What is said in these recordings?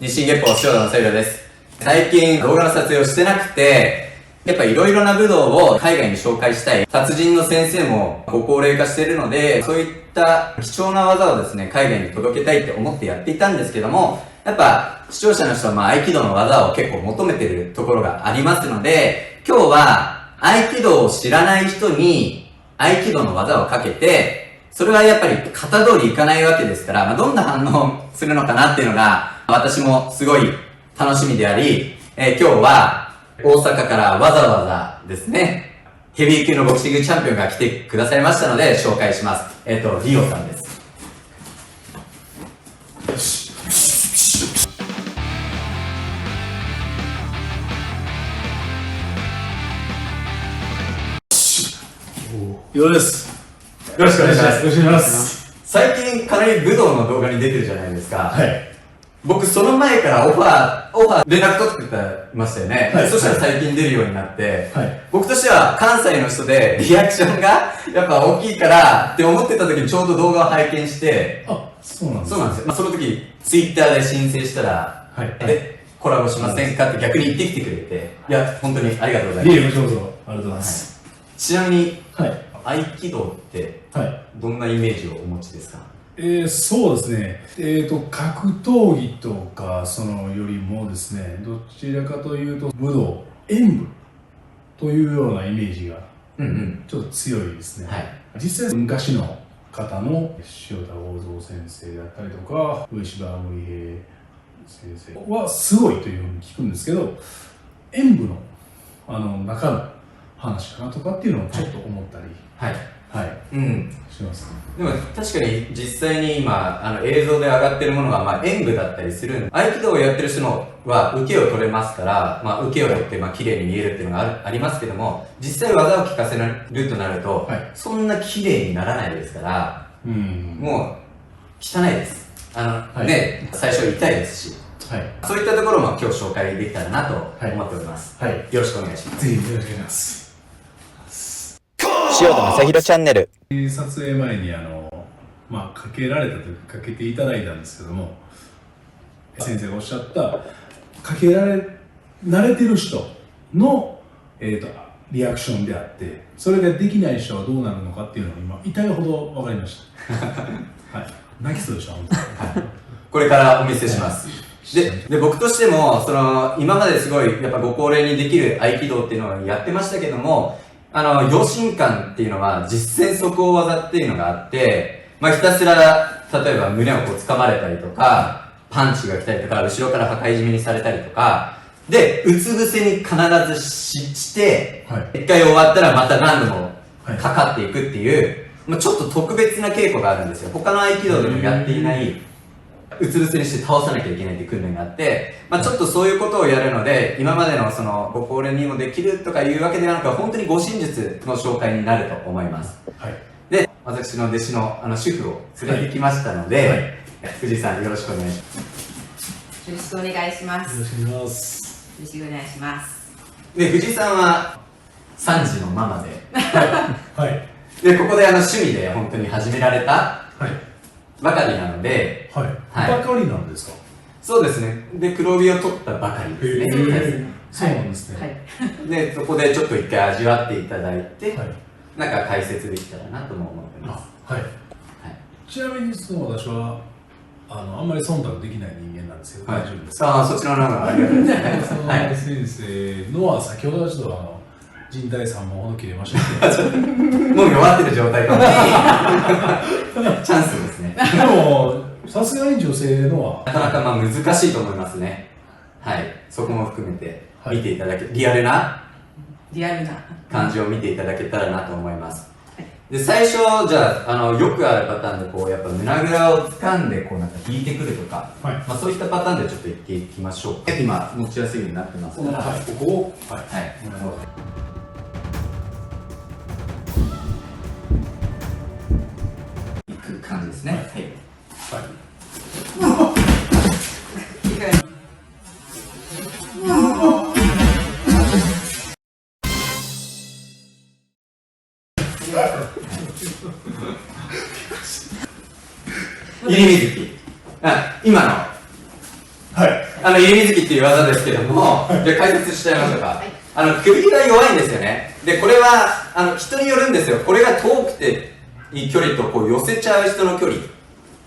日進月歩塩田正宏です。最近動画の撮影をしてなくて、やっぱいろいろな武道を海外に紹介したい。達人の先生もご高齢化しているので、そういった貴重な技をですね、海外に届けたいって思ってやっていたんですけども、やっぱ視聴者の人は合気道の技を結構求めているところがありますので、今日は合気道を知らない人に合気道の技をかけて、それはやっぱり型通りいかないわけですから、どんな反応するのかなっていうのが私もすごい楽しみであり、今日は大阪からわざわざですね、ヘビー級のボクシングチャンピオンが来てくださいましたので紹介します。リオさんです。ようです。よろしくお願いします。よろしくお願いします。最近かなり武道の動画に出てるじゃないですか。はい。僕その前からオファー連絡取ってましたよね。はい。そしたら最近出るようになって、はい。僕としては関西の人でリアクションがやっぱ大きいからって思ってた時にちょうど動画を拝見して、あ、そうなんですそうなんですよ。その時ツイッターで申請したら、はい。で、コラボしませんかって逆に言ってきてくれて、いや、本当にありがとうございます。いえ、こちらこそありがとうございます。ちなみに、はい。合気道ってはい。どんなイメージをお持ちですか？そうですね。格闘技とか、よりもですね、どちらかというと、武道、演武というようなイメージが、ちょっと強いですね。はい。実際、昔の方の塩田剛三先生だったりとか、上柴森平先生はすごいというふうに聞くんですけど、演武の、中の話かなとかっていうのをちょっと思ったり、はい。はい、しますね。でも確かに実際に今映像で上がってるものが演武だったりするんで、合気道をやってる人のは受けを取れますから、受けを取って綺麗に見えるっていうのがありますけども、実際技を効かせるとなると、はい、そんな綺麗にならないですから、もう汚いです。はい、ね、最初痛いですし、はい、そういったところも今日紹介できたらなと思っております。はい、よろしくお願いします。ぜひよろしくお願いします。塩田正宏チャンネル。撮影前にかけられたというか、かけていただいたんですけども、先生がおっしゃったかけられ慣れてる人の、リアクションであって、それができない人はどうなるのかっていうのが今痛いほど分かりました。はい、泣きそうでした本当に。これからお見せします。で僕としても今まですごいやっぱご高齢にできる合気道っていうのをやってましたけども、養心感っていうのは実践即応技っていうのがあって、ひたすら例えば胸を掴まれたりとか、パンチが来たりとか、後ろから破壊締めにされたりとかで、うつ伏せに必ずして、一回終わったらまた何度もかかっていくっていう、ちょっと特別な稽古があるんですよ。他の合気道でもやっていないうつ伏せにして倒さなきゃいけないっていう訓練があって、ちょっとそういうことをやるので、今までのご高齢にもできるとかいうわけではなく、本当に護身術の紹介になると思います。はい、で、私の弟子の主婦を連れてきましたので、藤井さんよろしくお願いします。よろしくお願いします。よろしくお願いします。よろしくお願いします。で、藤井さんは3児のママで、はい。で、ここで趣味で本当に始められたばかりなので、はい。ばかりなんですか？そうですね。で、黒帯を取ったばかりですね。そうなんですね。で、そこでちょっと一回味わっていただいて、解説できたらなとも思ってます。はい。ちなみに私はあんまり忖度できない人間なんですけど、大丈夫ですか？そちらの方がありがとうございます。はい。先生のは先ほどちょっと人体3本ほど切れましたけどもう弱ってる状態かもしれない。チャンスですね。でもさすがに女性のはなかなか難しいと思いますね。はい。そこも含めて見ていただけ、リアルな感じを見ていただけたらなと思います。で、最初じゃあよくあるパターンでやっぱ胸ぐらを掴んで引いてくるとか、そういったパターンでちょっと言っていきましょう。今持ちやすいようになってますから、ここをいく感じですね。はい。入り水木。今の。はい。入れ水着っていう技ですけども、じゃあ解説しちゃいましょうか。首が弱いんですよね。で、これは、人によるんですよ。これが遠くていい距離と、こう寄せちゃう人の距離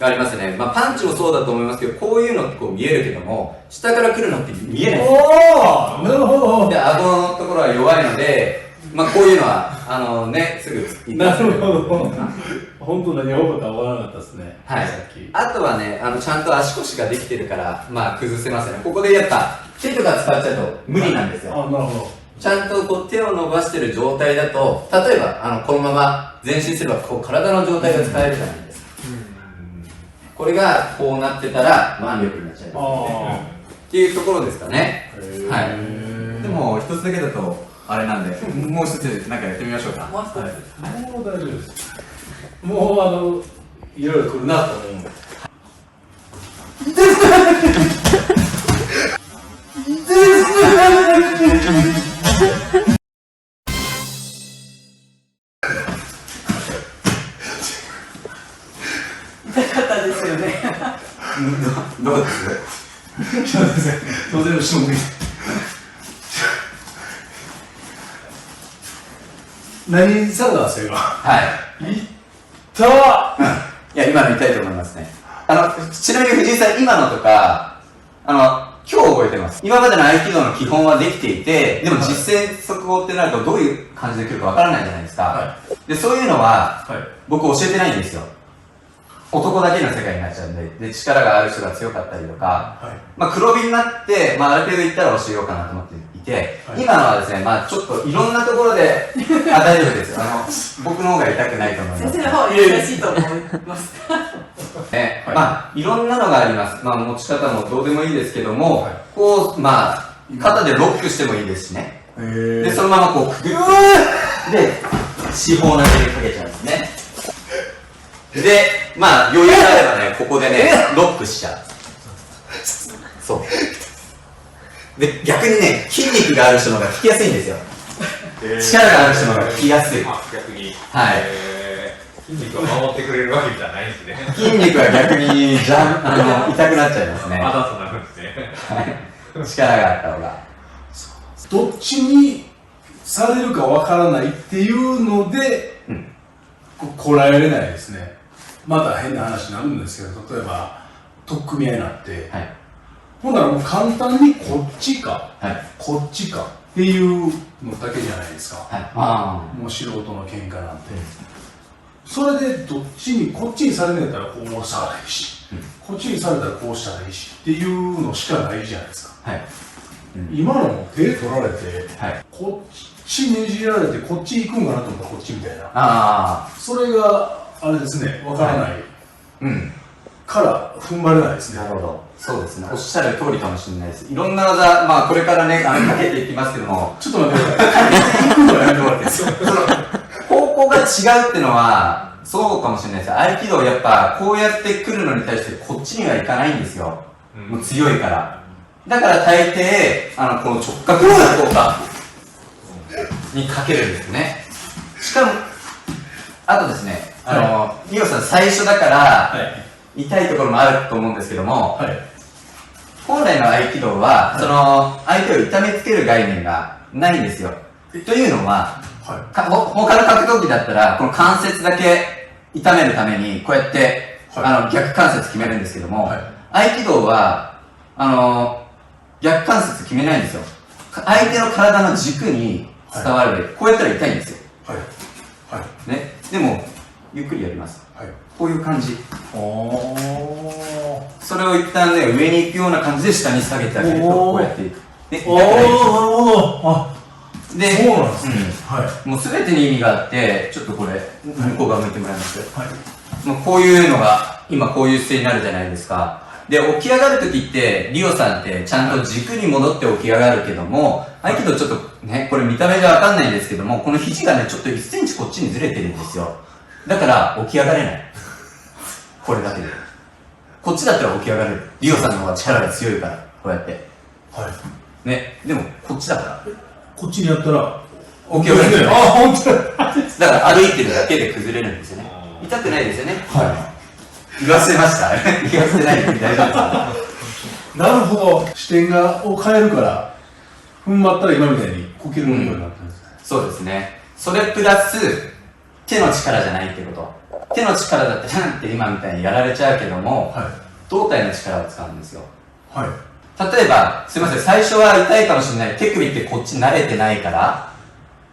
がありますね。まあ、パンチもそうだと思いますけど、こういうのってこう見えるけども、下から来るのって見えないんですよ。おー、なるほど。で、顎のところは弱いので、まあ、こういうのは、すぐ言ってなますけるほど。本当何が起こったか分からなかったですね。はいさっき。あとはね、ちゃんと足腰ができてるから、まあ、崩せますよね。ここでやっぱ、手とか使っちゃうと無理なんですよ。あ、なるほど。ちゃんとこう手を伸ばしてる状態だと、例えば、このまま前進すれば、こう体の状態が使えるじゃないですか。これがこうなってたら、腕力になっちゃいますね。っていうところですかね。はい。でも、一つだけだと、あれなんで、もう一つなんかやってみましょうか。もう一つ、はい、もう大丈夫です。もういろいろ来るなと思うんで。痛かったですよね。どうですすいません。当然の質問で。何されたんですか今。はい。いったわ。いや、今の言いたいと思いますね。ちなみに藤井さん、今のとか、今日覚えてます。今までの合気道の基本はできていて、でも実践速報ってなるとどういう感じで来るかわからないじゃないですか。はで、そういうのは、はい。僕教えてないんですよ。男だけの世界になっちゃうんで、で、力がある人が強かったりとか、はい。まあ、黒帯になって、まあ、ある程度いったら教えようかなと思っていて、はい今のはですね、まあ、ちょっといろんなところで、大丈夫ですよ。僕の方が痛くないと思います。先生の方が優しいと思います。ね、はいまあ、いろんなのがあります。まあ、持ち方もどうでもいいですけども、はいこう、まあ、肩でロックしてもいいですしね。で、そののままこう、くぐって、で、四方投げでかけちゃうんですね。で、まあ、余裕があればね、ここでね、ロックしちゃう。そう。で、逆にね、筋肉がある人の方が効きやすいんですよ。力がある人の方が効きやすい。あ、逆に。はい筋肉を守ってくれるわけじゃないんですね。筋肉は逆に、痛くなっちゃいますね。あだとなるんですね。はい。力があった方が。どっちにされるかわからないっていうので、うんこらえれないですね。また変な話になるんですけど、例えば取っ組み合いになって、はい。ほんならもう簡単にこっちか、はい。こっちかっていうのだけじゃないですか。はい。あもう素人の喧嘩なんて。それでどっちに、こっちにされるんやったらこうしたらいいし、こっちにされたらこうしたらいいしっていうのしかないじゃないですか。あ。はい。今のも手取られて、はい。こっちねじられてこっち行くんかなと思ったらこっちみたいな。あそれがあれですね、わからないあ。うん。から踏ん張れないですね。なるほど。そうですね。おっしゃる通りかもしれないです。いろんな技、まあこれからね、かけていきますけども、ちょっと待ってください。行くのやめてもらっていいですか。方向が違うっていうのは、そうかもしれないです。合気道やっぱ、こうやって来るのに対して、こっちには行かないんですよ。もう強いから。だから大抵、この直角の効果にかけるんですね。しかも、あとですね、リオさん最初だから、はい。痛いところもあると思うんですけども、はい。本来の合気道は、その、相手を痛めつける概念がないんですよ。というのは、は他の格闘技だったら、この関節だけ痛めるために、こうやって、逆関節決めるんですけども、はい合気道は、逆関節決めないんですよ。相手の体の軸に伝わる、こうやったら痛いんですよ。い。はい。はい。ね。でも、ゆっくりやります。はい。こういう感じ。おそれを一旦ね、上に行くような感じで下に下げてあげると、おーこうやっていく。で、痛くおー、ないですよ。なるほど。あ、で、そうなんですね。はい。もう全てに意味があって、ちょっとこれ、向こう側向いてもらいます。はい。もうこういうのが、今こういう姿勢になるじゃないですか。で、起き上がるときって、リオさんってちゃんと軸に戻って起き上がるけども、合気道ちょっとね、これ見た目じゃわかんないんですけども、この肘がね、ちょっと1センチこっちにずれてるんですよ。だから、起き上がれない。これだけで。こっちだったら起き上がれる。リオさんの方が力が強いから、こうやって。はい。ね、でも、こっちだから。こっちにやったら、起き上がれる。あ、本当だ。だから歩いてるだけで崩れるんですよね。痛くないですよね。は言わせました言わせてないです。大丈夫です。なるほど。視点を変えるから、踏ん張ったら今みたいにこけるようになったんですね。そうですね。それプラス、手の力じゃないってこと。手の力だって、なんって今みたいにやられちゃうけども、はい。胴体の力を使うんですよ。はい。例えば、すいません、最初は痛いかもしれない。手首ってこっち慣れてないから、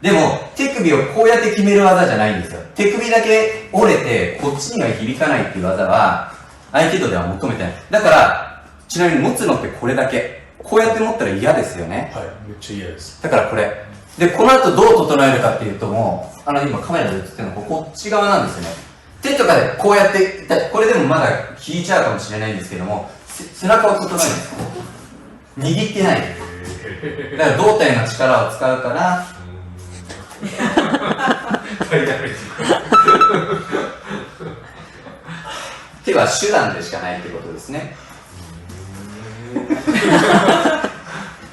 でも、手首をこうやって決める技じゃないんですよ。手首だけ折れて、こっちには響かないっていう技は、合気道では求めてない。だから、ちなみに持つのってこれだけ。こうやって持ったら嫌ですよね。はい。めっちゃ嫌です。だからこれ。で、この後どう整えるかっていうともう、今カメラで映ってるのこっち側なんですよね。手とかでこうやって、これでもまだ効いちゃうかもしれないんですけども、背中を整えるんです。握ってない。だから胴体の力を使うから、手は手段でしかないってことですね。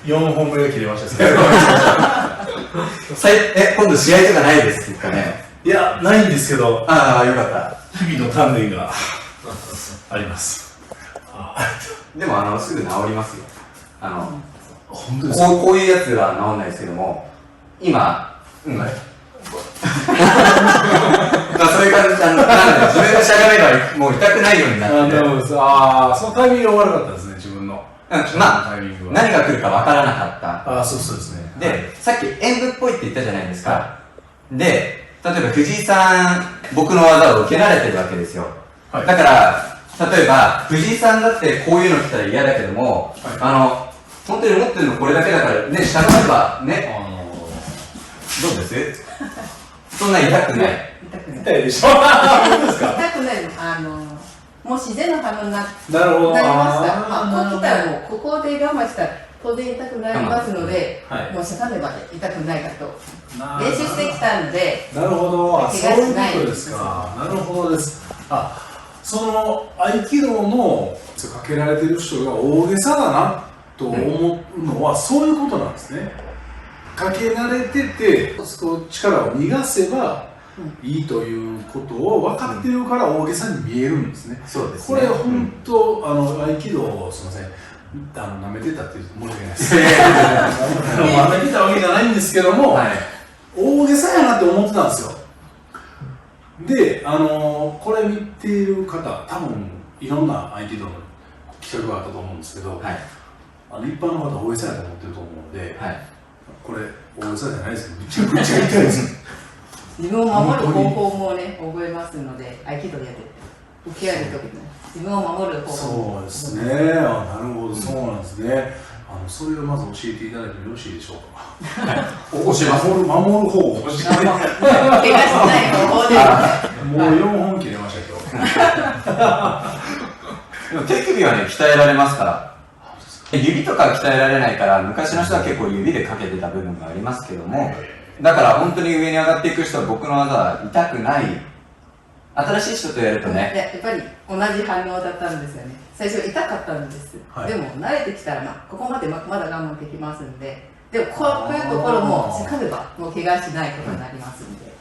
4本目が切れましたね。今度試合とかないですかね。いや、ないんですけど、ああ、よかった。日々の鍛錬があります。でもすぐ治りますよ。本当ですか？こういうやつは治んないですけども、今、そういう感じ、なんで自分がしゃがめばもう痛くないようになってて。そのタイミングが悪かったですね、自分の。まあ、何が来るかわからなかった。そうですね。で、さっき演舞っぽいって言ったじゃないですか。で、例えば藤井さん、僕の技を受けられてるわけですよ。はいだから、例えば、藤井さんだってこういうの来たら嫌だけども、本当に持ってるのこれだけだからね、しゃがめばね、どうですそんな痛くない。痛くない。痛いでしょ？本当ですか？痛くないの。もう自然の反応になりまなるほど。した。こう来たらもう、ここで我慢したら当然痛くなりますので、はいもうしゃがめば痛くないかと。練習してきたんで、なるほど。怪我しないそういうことですか。なるほどです。その合気道のかけられてる人が大げさだなと思うのは、そういうことなんですね。かけられてて、力を逃がせばいいということを分かってるから大げさに見えるんですね。そうですね。これ本当、合気道をすみません、舐めてたって言うと申し訳ないです。舐めてたわけじゃないんですけども、はい。大げさやなって思ってたんですよ。で、これ見ている方、多分いろんな合気道の企画があったと思うんですけど、はい。一般の方は大げさやと思ってると思うので、はい。これ大げさじゃないですよ。めちゃくちゃ痛いです。自分を守る方法もね、覚えますので、合気道やってて、受け合えるときに自分を守る方法そうですね。なるほど、そうなんですね。それをまず教えていただいてもよろしいでしょうか。教えます。守る方法を教えて。怪我しない方法で。もう4本切れましたでも手首はね、鍛えられますから。指とかは鍛えられないから、昔の人は結構指でかけてた部分がありますけども、だから本当に上に上がっていく人は僕の技は痛くない。新しい人とやるとね、やっぱり同じ反応だったんですよね。最初痛かったんです。はいでも慣れてきたら、ここまでまだ我慢できますんで、でもこういうところもしっかりばもう怪我しないことになりますんで。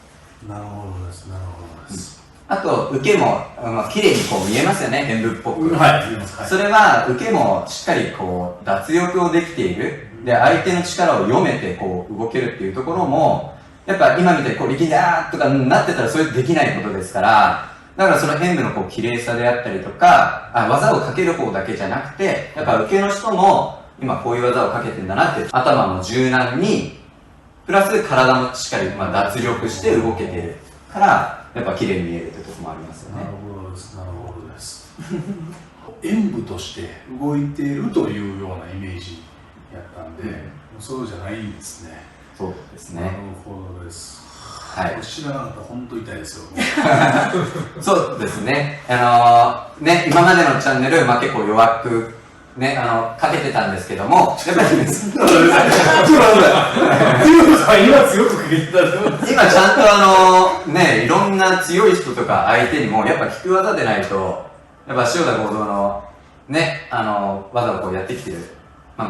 なるほどです。なるほどです。あと受けも、綺麗にこう見えますよね、演舞っぽく。はい、見えます。はい。それは受けもしっかりこう脱力をできている。で、相手の力を読めてこう動けるっていうところも、やっぱ今みたいにこう力だーとかなってたらそれできないことですから、だからその演舞のこう綺麗さであったりとか、技をかける方だけじゃなくて、やっぱ受けの人も今こういう技をかけてんだなって頭も柔軟に、プラス体もしっかり脱力して動けてるから、やっぱ綺麗に見えるってとこもありますよね。なるほどです。なるほどです。演舞として動いているというようなイメージやったんで、そうじゃないんですね。そうですなるね。ほどです。はい。知らなかったら本当痛いですよ。そうですね。今までのチャンネル、結構弱く、ね、かけてたんですけども、やっぱり、今強くかけてた今ちゃんといろんな強い人とか相手にも、やっぱ効く技でないと、やっぱ塩田剛三の、ね、技をこうやってきてる、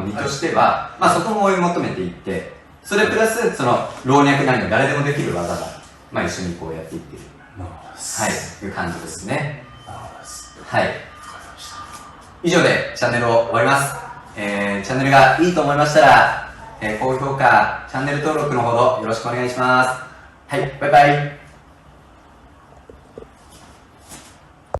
身としては、そこも追い求めていって、それプラス、その、老若男女誰でもできる技が、一緒にこうやっていってる。はい、いう感じですね。はい。以上でチャンネルを終わります。チャンネルがいいと思いましたら、高評価、チャンネル登録のほどよろしくお願いします。はい、バイバイ。